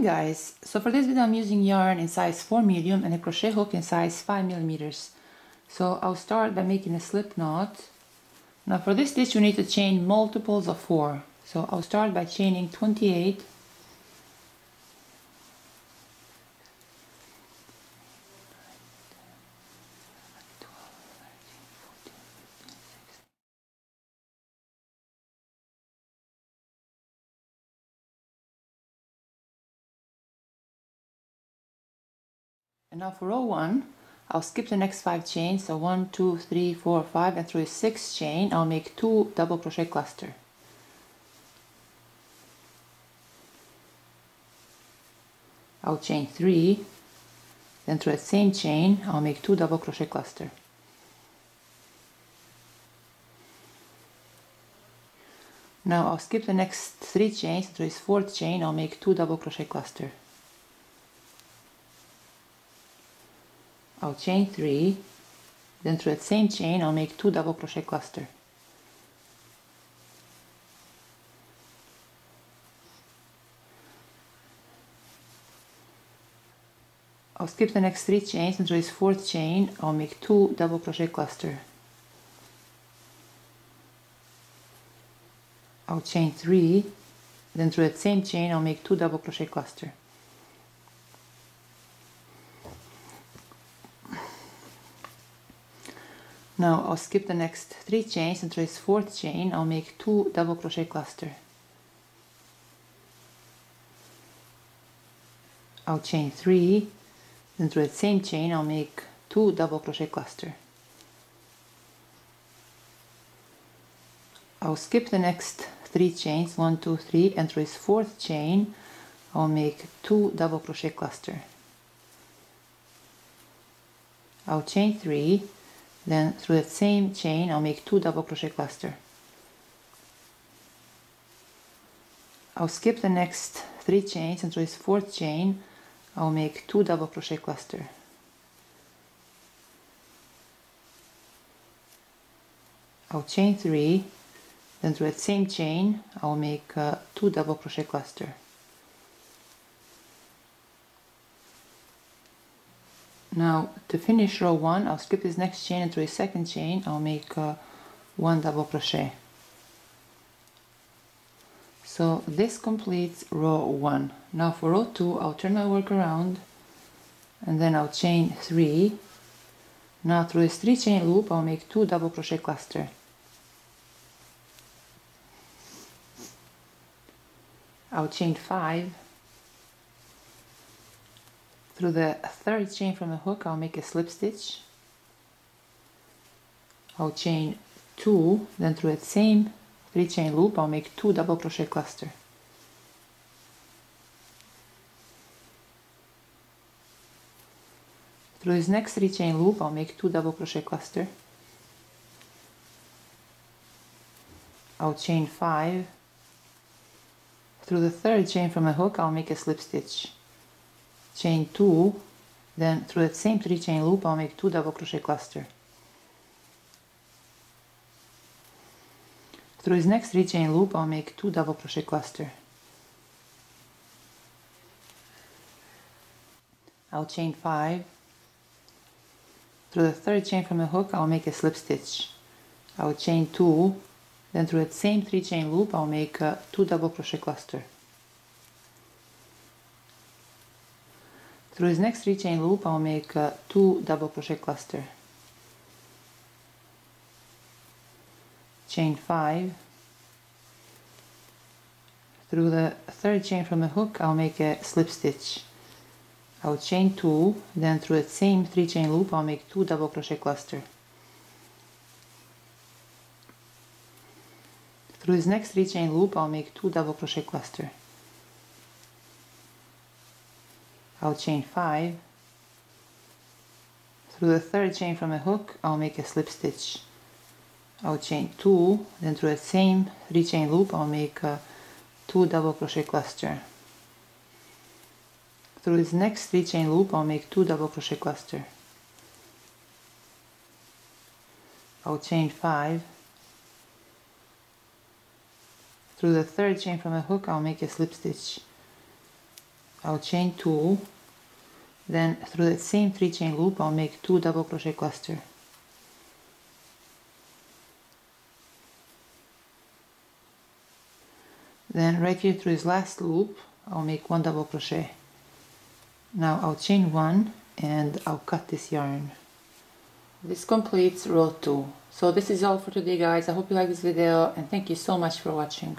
guys, so for this video I'm using yarn in size 4 medium and a crochet hook in size 5 millimeters. So I'll start by making a slip knot. Now for this stitch you need to chain multiples of 4. So I'll start by chaining 28. And now for row 1, I'll skip the next 5 chains, so 1, 2, 3, 4, 5, and through a 6th chain I'll make 2 double crochet cluster. I'll chain 3, then through the same chain I'll make 2 double crochet cluster. Now I'll skip the next 3 chains, through this 4th chain I'll make 2 double crochet cluster. I'll chain 3, then through that same chain I'll make 2 double crochet cluster. I'll skip the next 3 chains and through this 4th chain I'll make 2 double crochet cluster. I'll chain 3, then through that same chain I'll make 2 double crochet cluster. Now I'll skip the next 3 chains and through this 4th chain I'll make 2 double crochet cluster. I'll chain 3, then through that same chain I'll make 2 double crochet cluster. I'll skip the next 3 chains, 1, 2, 3, and through this 4th chain I'll make 2 double crochet cluster. I'll chain 3, then through that same chain I'll make 2 double crochet cluster. I'll skip the next 3 chains and through this 4th chain I'll make 2 double crochet cluster. I'll chain 3, then through that same chain I'll make 2 double crochet cluster. Now to finish row 1 I'll skip this next chain and through a 2nd chain I'll make 1 double crochet. So this completes row 1. Now for row 2 I'll turn my work around and then I'll chain 3. Now through this 3 chain loop I'll make 2 double crochet cluster. I'll chain 5. Through the 3rd chain from the hook I'll make a slip stitch. I'll chain 2, then through that same 3 chain loop I'll make 2 double crochet cluster. Through this next 3 chain loop I'll make 2 double crochet cluster. I'll chain 5. Through the 3rd chain from the hook I'll make a slip stitch. Chain 2, then through that same 3 chain loop I'll make 2 double crochet cluster. Through this next 3 chain loop I'll make 2 double crochet cluster. I'll chain 5. Through the 3rd chain from the hook I'll make a slip stitch. I'll chain 2, then through that same 3 chain loop I'll make 2 double crochet cluster. Through this next 3 chain loop I'll make 2 double crochet cluster. Chain 5. Through the 3rd chain from the hook I'll make a slip stitch. I'll chain 2, then through the same 3 chain loop I'll make 2 double crochet cluster. Through this next 3 chain loop I'll make 2 double crochet cluster. I'll chain 5. Through the 3rd chain from the hook I'll make a slip stitch. I'll chain 2, then through the same 3 chain loop I'll make 2 double crochet cluster. Through this next 3 chain loop I'll make 2 double crochet cluster. I'll chain 5. Through the 3rd chain from the hook I'll make a slip stitch. I'll chain 2, then through that same 3 chain loop I'll make 2 double crochet cluster. Then right here through this last loop I'll make 1 double crochet. Now I'll chain 1 and I'll cut this yarn. This completes row 2. So this is all for today, guys. I hope you like this video and thank you so much for watching.